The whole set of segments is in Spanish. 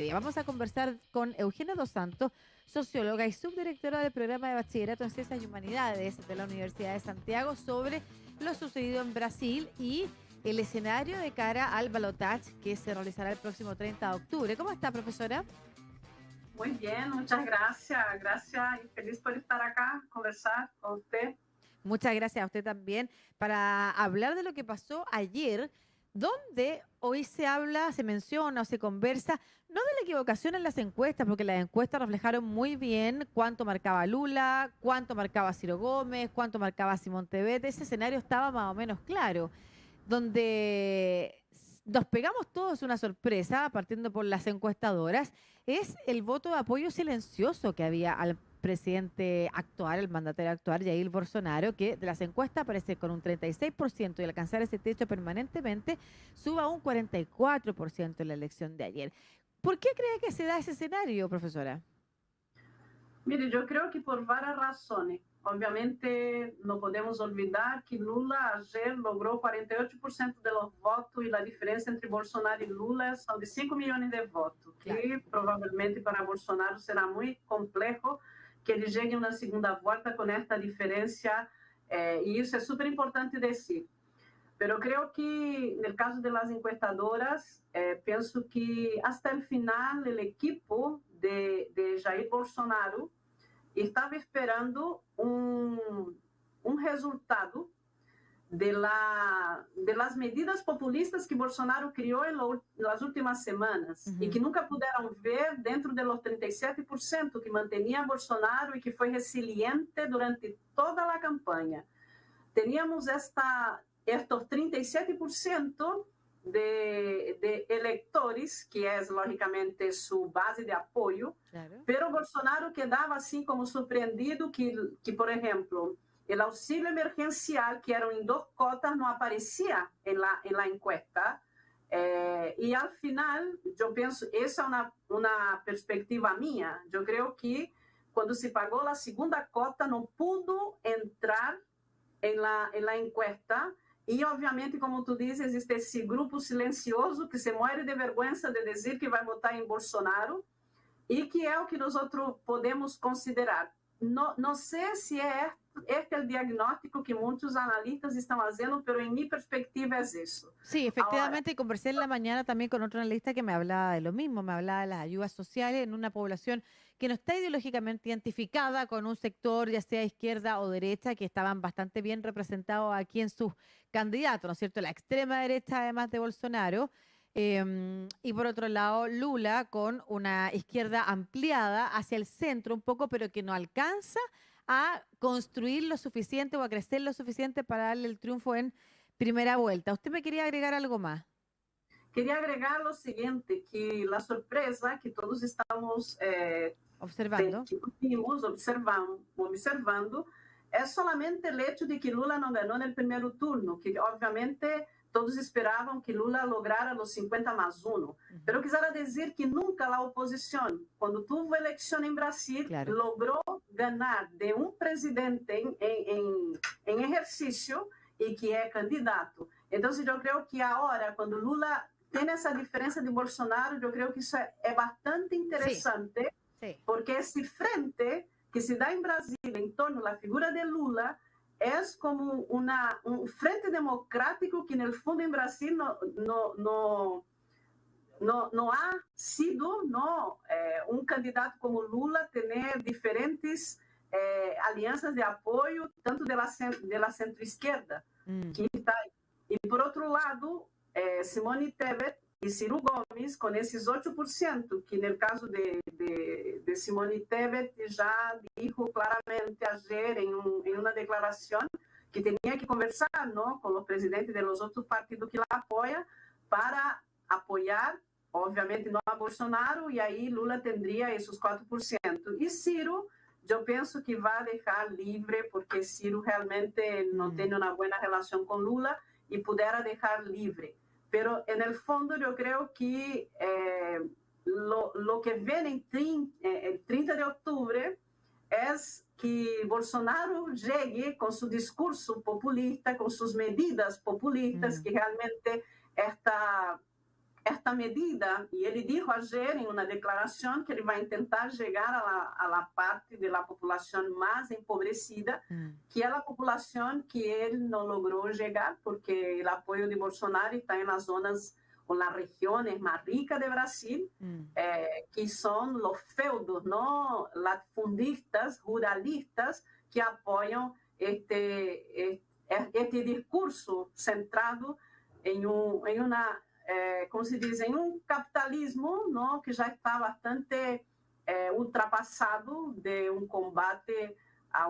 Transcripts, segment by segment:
Valdivia. Vamos a conversar con Eugenia Dos Santos, socióloga y subdirectora del programa de Bachillerato en Ciencias y Humanidades de la Universidad de Santiago, sobre lo sucedido en Brasil y el escenario de cara al balotaje que se realizará el próximo 30 de octubre. ¿Cómo está, profesora? Muy bien, muchas gracias. Gracias y feliz por estar acá, conversar con usted. Muchas gracias a usted también para hablar de lo que pasó ayer, donde hoy se habla, se menciona o se conversa, no de la equivocación en las encuestas, porque las encuestas reflejaron muy bien cuánto marcaba Lula, cuánto marcaba Ciro Gómez, cuánto marcaba Simón Tebet. Ese escenario estaba más o menos claro, donde nos pegamos todos una sorpresa, partiendo por las encuestadoras, es el voto de apoyo silencioso que había al presidente actual, el mandatario actual, Jair Bolsonaro, que de las encuestas aparece con un 36% y alcanzar ese techo permanentemente, suba a un 44% en la elección de ayer. ¿Por qué cree que se da ese escenario, profesora? Mire, yo creo que por varias razones. Obviamente, no podemos olvidar que Lula ayer logró 48% de los votos y la diferencia entre Bolsonaro y Lula son de 5 millones de votos, Claro. que probablemente para Bolsonaro será muy complejo que ele llegue a una segunda vuelta con esta diferencia, y eso es súper importante decir. Pero creo que en el caso de las encuestadoras, pienso que hasta el final el equipo de Jair Bolsonaro estaba esperando un resultado de las medidas populistas que Bolsonaro criou nas últimas semanas e que nunca puderam ver dentro de los 37% que mantinha Bolsonaro e que foi resiliente durante toda a campanha. Teníamos estos 37% de electores, que é logicamente sua base de apoio, Claro. pero Bolsonaro quedava assim como surpreendido que, por exemplo, o auxílio emergencial, que eram em 2 cotas, não aparecia em la encuesta. E ao final, eu penso, essa é uma perspectiva minha. Eu creio que quando se pagou a segunda cota, não pudo entrar em la encuesta. E, obviamente, como tu dizes, existe esse grupo silencioso que se muere de vergonha de dizer que vai votar em Bolsonaro e que é o que nós outros podemos considerar. Não sei se este é o diagnóstico que muitos analistas estão fazendo, mas em minha perspectiva é isso. Sí, efectivamente, conversé en la mañana también con otro analista que me hablaba de lo mismo, me hablaba de las ayudas sociales en una población que no está ideológicamente identificada con un sector, ya sea izquierda o derecha, que estaban bastante bien representados aquí en sus candidatos, ¿no es cierto? La extrema derecha, además de Bolsonaro, y por otro lado, Lula con una izquierda ampliada hacia el centro un poco, pero que no alcanza a construir lo suficiente o a crecer lo suficiente para darle el triunfo en primera vuelta. ¿Usted me quería agregar algo más? Queria agregar o seguinte, que a surpresa que todos estamos Observando. observando é solamente o hecho de que Lula não ganhou no primeiro turno, que obviamente todos esperavam que Lula lograra os 50 mais 1. Pero quisiera dizer que nunca a oposição, quando tuvo eleição em Brasil, Claro. logrou ganhar de um presidente em exercício e que é candidato. Então, eu creio que agora, quando Lula tem essa diferença de Bolsonaro, eu creio que isso é bastante interessante, Sí. porque esse frente que se dá em Brasil em torno da figura de Lula é como um frente democrático que, no fundo, em Brasil não há sido um candidato como Lula ter diferentes alianças de apoio, tanto de la centro-esquerda, que está aí. E, por outro lado, Simone Tebet e Ciro Gomes, com esses 8%, que no caso de Simone Tebet já dijo claramente ayer em uma declaração que tinha que conversar com os presidentes dos outros partidos que la apoiam para apoiar, obviamente, não a Bolsonaro, e aí Lula teria esses 4%. E Ciro, eu penso que vai deixar livre, porque Ciro realmente não tem uma boa relação com Lula e pudera deixar livre. Pero, en el fondo, yo creo que lo que viene el 30 de octubre es que Bolsonaro llegue con su discurso populista, con sus medidas populistas, que realmente esta medida, y ele dijo ayer en una declaración que ele vai intentar llegar a la parte de la población más empobrecida, que es la población que él no logró llegar, porque el apoyo de Bolsonaro está en las zonas o las regiones más ricas de Brasil, que son los feudos, ¿no? Latifundistas, ruralistas, que apoyan este discurso centrado em uma como se diz, em capitalismo, não, que já está bastante ultrapassado de combate a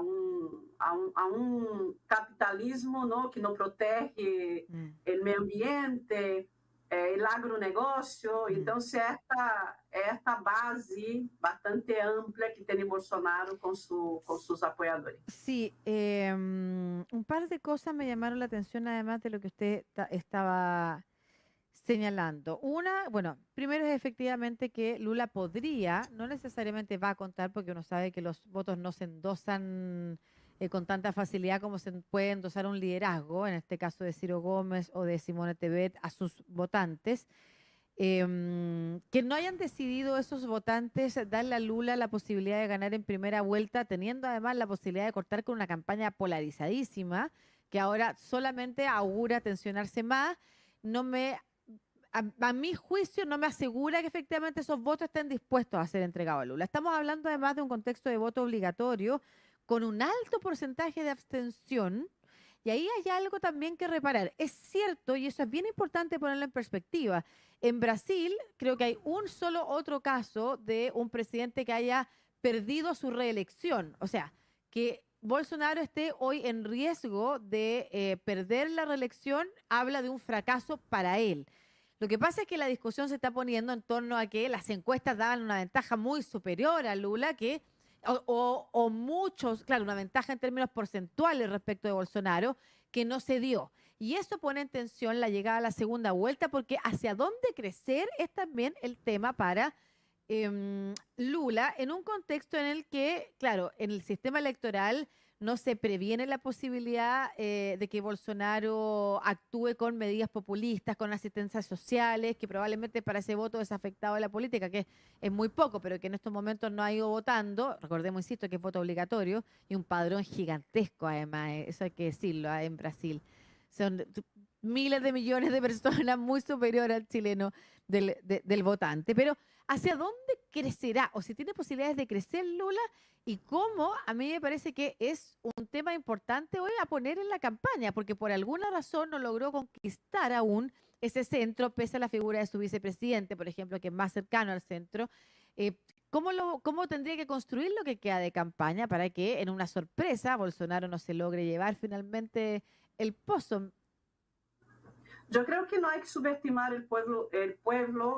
capitalismo, não, que não protege o meio ambiente, o agronegócio. Então, se esta base bastante ampla que tem Bolsonaro com seus apoiadores. Sí, un par de cosas me llamaron la atención, además de lo que usted estaba señalando. Una, bueno, primero es efectivamente que Lula podría, no necesariamente va a contar, porque uno sabe que los votos no se endosan con tanta facilidad como se puede endosar un liderazgo, en este caso de Ciro Gómez o de Simone Tebet, a sus votantes. Que no hayan decidido esos votantes darle a Lula la posibilidad de ganar en primera vuelta, teniendo además la posibilidad de cortar con una campaña polarizadísima, que ahora solamente augura tensionarse más, a mi juicio no me asegura que efectivamente esos votos estén dispuestos a ser entregados a Lula. Estamos hablando además de un contexto de voto obligatorio con un alto porcentaje de abstención, y ahí hay algo también que reparar. Es cierto, y eso es bien importante ponerlo en perspectiva, en Brasil creo que hay un solo otro caso de un presidente que haya perdido su reelección. O sea, que Bolsonaro esté hoy en riesgo de perder la reelección habla de un fracaso para él. Lo que pasa es que la discusión se está poniendo en torno a que las encuestas daban una ventaja muy superior a Lula, o muchos, claro, una ventaja en términos porcentuales respecto de Bolsonaro, que no se dio. Y eso pone en tensión la llegada a la segunda vuelta, porque hacia dónde crecer es también el tema para Lula, en un contexto en el que, claro, en el sistema electoral no se previene la posibilidad de que Bolsonaro actúe con medidas populistas, con asistencias sociales, que probablemente para ese voto desafectado de la política, que es muy poco, pero que en estos momentos no ha ido votando, recordemos, insisto, que es voto obligatorio, y un padrón gigantesco además, eso hay que decirlo, en Brasil. Son miles de millones de personas, muy superior al chileno del votante. Pero ¿hacia dónde crecerá? O si tiene posibilidades de crecer Lula, y cómo, a mí me parece que es un tema importante hoy a poner en la campaña, porque por alguna razón no logró conquistar aún ese centro, pese a la figura de su vicepresidente, por ejemplo, que es más cercano al centro. ¿Cómo tendría que construir lo que queda de campaña para que en una sorpresa Bolsonaro no se logre llevar finalmente el pozo? Yo creo que no hay que subestimar el pueblo,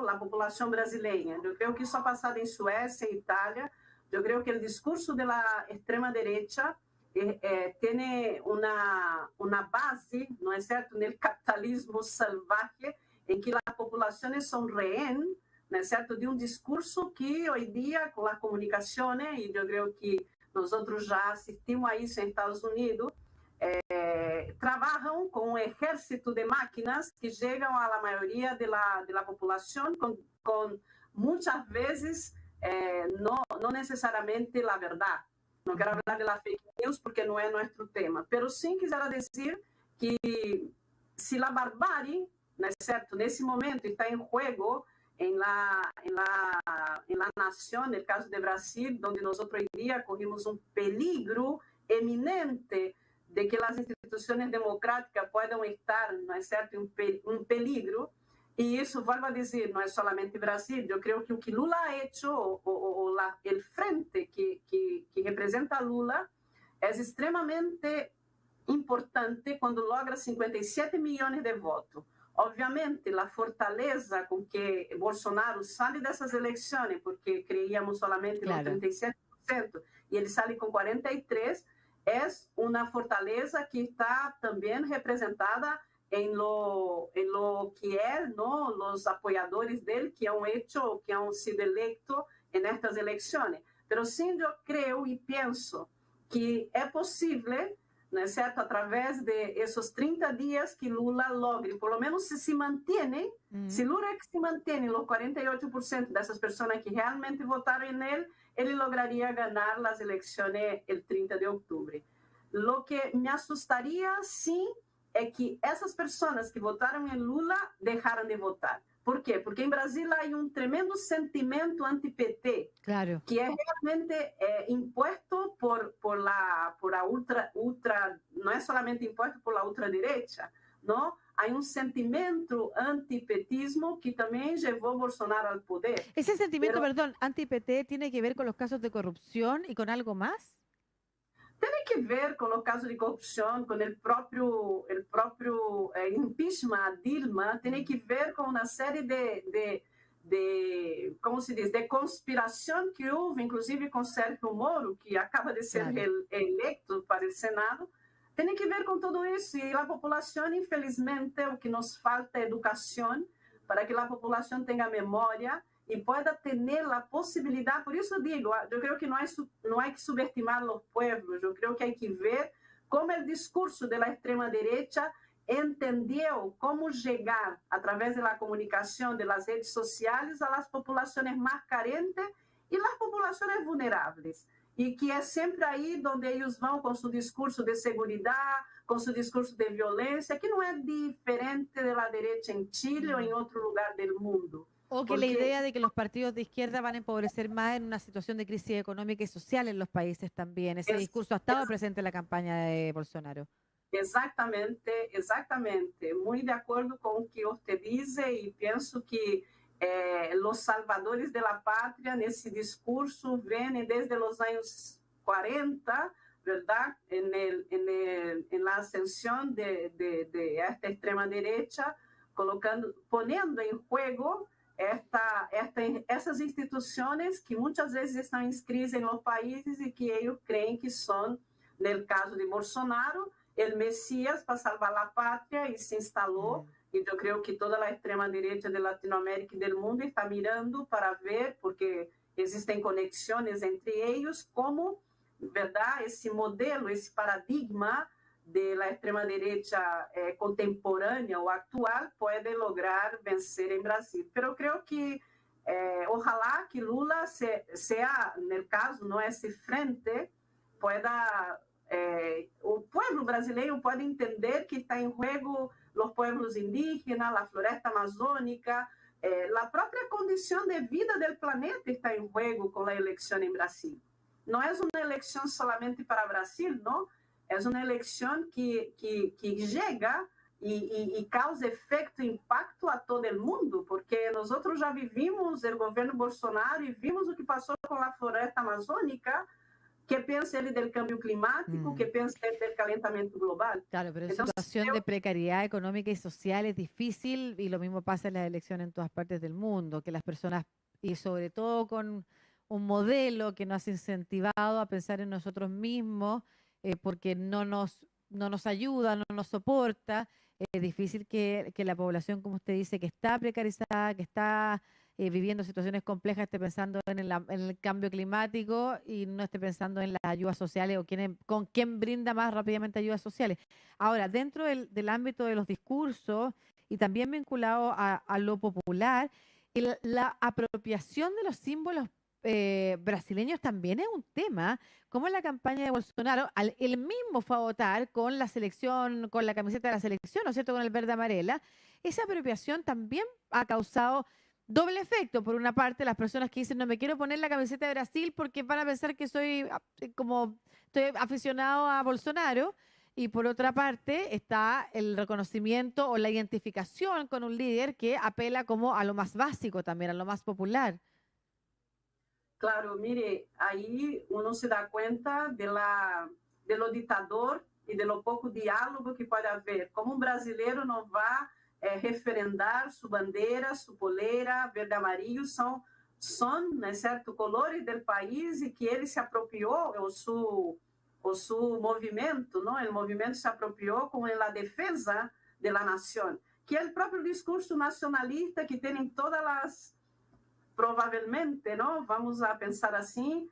la población brasileña. Yo creo que eso ha pasado en Suecia, en Italia. Yo creo que el discurso de la extrema derecha tiene una base, ¿no es cierto?, en el capitalismo salvaje, en que las poblaciones son rehén, ¿no es cierto?, de un discurso que hoy día con las comunicaciones, y yo creo que nosotros ya asistimos a eso en Estados Unidos, trabajan con un ejército de máquinas que llegan a la mayoría de la población con muchas veces no necesariamente la verdad. No quiero hablar de la fake news porque no es nuestro tema, pero sí quisiera decir que si la barbarie, ¿no es cierto?, en ese momento está en juego en la nación, en el caso de Brasil, donde nosotros hoy día corrimos un peligro eminente de que las instituciones democráticas puedan estar, ¿no es cierto?, un peligro. Y eso, vuelvo a decir, no es solamente Brasil. Yo creo que lo que Lula ha hecho, el frente que representa a Lula, es extremadamente importante cuando logra 57 millones de votos. Obviamente, la fortaleza con que Bolsonaro sale de esas elecciones, porque creíamos solamente en el 37%, y él sale con 43%, es una fortaleza que está también representada en lo que es, ¿no?, los apoyadores de él que han sido electos en estas elecciones. Pero sí, yo creo y pienso que es posible não é certo? Através de esses 30 dias que Lula logre, por lo menos se mantém, se Lula é que se mantém, os 48% dessas pessoas que realmente votaram nele, ele lograria ganhar as eleições el 30 de outubro. Lo que me assustaria, sim, é que essas pessoas que votaram em Lula deixaram de votar. Por quê? Porque em Brasília há um tremendo sentimento anti-PT, Claro. que é realmente imposto por a ultra, não é solamente imposto por a ultradireita, não? Há um sentimento antipetismo que também levou Bolsonaro ao poder. Ese sentimiento, perdón, anti-PT tiene que ver con los casos de corrupción y con algo más. Tem que ver com o caso de corrupção, com o próprio impeachment a Dilma, tem que ver com uma série de como se diz, de conspiração que houve, inclusive com Sérgio Moro, que acaba de ser eleito para o Senado. Tem que ver com tudo isso. E a população, infelizmente, o que nos falta é educação, para que a população tenha memória e pueda ter a possibilidade. Por isso digo, eu creio que não há que subestimar os pueblos, eu creio que há que ver como o discurso da extrema-direita entendeu como chegar, através da comunicação, das redes sociais, às populações mais carentes e às populações vulneráveis. E que é sempre aí onde eles vão com seu discurso de segurança, com seu discurso de violência, que não é diferente da direita em Chile ou em outro lugar do mundo. O que la idea de que los partidos de izquierda van a empobrecer más en una situación de crisis económica y social en los países también. Ese discurso ha estado presente en la campaña de Bolsonaro. Exatamente, exatamente. Muito de acordo com o que você diz e penso que os salvadores da pátria nesse discurso vêm desde os anos 40, verdade? En la ascensão de esta extrema direita, ponendo em jogo essas instituições que muitas vezes estão inscritas em los países e que eles creem que são, no caso de Bolsonaro, o Messias para salvar a pátria e se instalou. E eu creio que toda a extrema-direita de Latinoamérica e do mundo está mirando para ver, porque existem conexões entre eles, como, verdade, esse modelo, esse paradigma da extrema-direita contemporânea ou atual pode lograr vencer em Brasil. Mas eu creio que, ojalá que Lula seja, no caso, não esse frente, pueda, o povo brasileiro pode entender que está em jogo os povos indígenas, a floresta amazônica, a própria condição de vida do planeta está em jogo com a eleição em Brasil. Não é uma eleição solamente para Brasil, não? É uma eleição que chega e causa efeito, impacto a todo o mundo, porque nós já vivimos o governo Bolsonaro e vimos o que passou com a floresta amazônica. ¿Qué piensa él del cambio climático? ¿Qué piensa él del calentamiento global? Claro, pero en situación de precariedad económica y social es difícil, y lo mismo pasa en las elecciones en todas partes del mundo, que las personas, y sobre todo con un modelo que nos ha incentivado a pensar en nosotros mismos, porque no nos ayuda, no nos soporta, es difícil que la población, como usted dice, que está precarizada, que está viviendo situaciones complejas, esté pensando en el cambio climático y no esté pensando en las ayudas sociales o con quién brinda más rápidamente ayudas sociales. Ahora, dentro del ámbito de los discursos y también vinculado a lo popular, la apropiación de los símbolos brasileños también es un tema, como en la campaña de Bolsonaro, él mismo fue a votar con la selección, con la camiseta de la selección, ¿no es cierto?, con el verde amarela. Esa apropiación también ha causado doble efecto. Por una parte, las personas que dicen no me quiero poner la camiseta de Brasil porque van a pensar que estoy aficionado a Bolsonaro, y por otra parte está el reconocimiento o la identificación con un líder que apela como a lo más básico también, a lo más popular. Claro, mire, aí uno se dá conta de lo ditador e de lo pouco diálogo que pode haver. Como um brasileiro não vai referendar sua bandeira, sua poleira, verde e amarelo, são, não é certo, colores do país, e que ele se apropriou, o seu movimento, não? O movimento se apropriou com a defesa da nação, que é o próprio discurso nacionalista que tem em todas as, provavelmente, não? Vamos a pensar assim,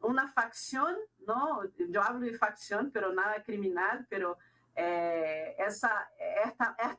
una facción, ¿no? Yo hablo de facción, pero nada criminal, pero esta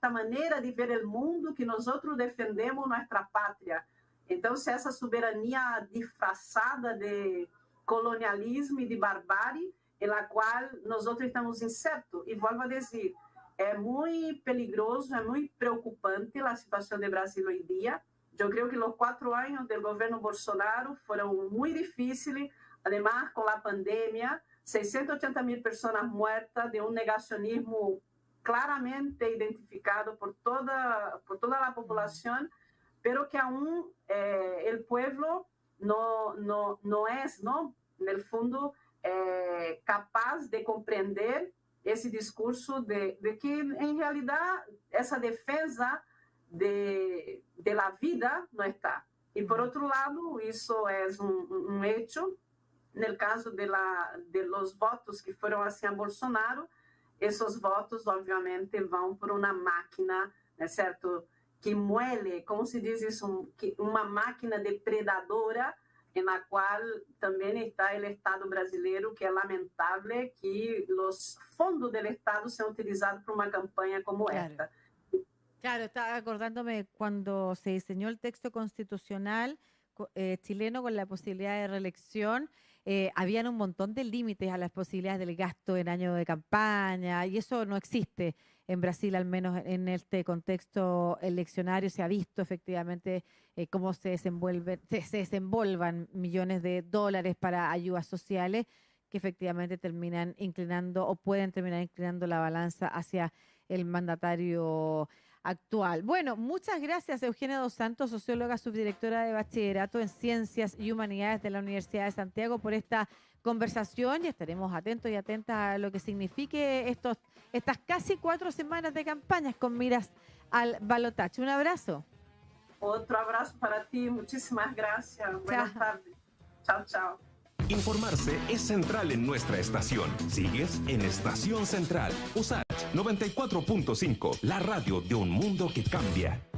manera de ver el mundo que nosotros defendemos nuestra patria. Entonces, esa soberanía disfrazada de colonialismo y de barbarie, en la cual nosotros estamos insertos. Y vuelvo a decir, es muy peligroso, es muy preocupante la situación de Brasil hoy día. Yo creo que los 4 años del gobierno Bolsonaro fueron muy difíciles, además con la pandemia, 680.000 personas muertas, de un negacionismo claramente identificado por toda la población, pero que aún el pueblo no es, ¿no? En el fondo, capaz de comprender ese discurso de que, en realidad, esa defensa de la vida no está. Y por otro lado, eso es un hecho. En el caso de los votos que fueron hacia Bolsonaro, esos votos, obviamente, van por una máquina, ¿no es cierto?, que muele, como se diz isso, uma máquina depredadora, na qual também está o Estado brasileiro, que é lamentável que os fundos do Estado sejam utilizados para uma campanha como esta. Claro, estaba acordándome cuando se diseñó el texto constitucional chileno con la posibilidad de reelección, habían un montón de límites a las posibilidades del gasto en año de campaña, y eso no existe en Brasil, al menos en este contexto eleccionario. Se ha visto efectivamente cómo se desenvolvan millones de dólares para ayudas sociales que efectivamente terminan inclinando o pueden terminar inclinando la balanza hacia el mandatario actual. Bueno, muchas gracias, Eugenia Dos Santos, socióloga, subdirectora de Bachillerato en Ciencias y Humanidades de la Universidad de Santiago, por esta conversación, y estaremos atentos y atentas a lo que signifique estas casi 4 semanas de campañas con miras al balotaje. Un abrazo. Otro abrazo para ti, muchísimas gracias. Buenas tardes. Chao, chao. Informarse es central en nuestra estación. Sigues en Estación Central. USACH 94.5, la radio de un mundo que cambia.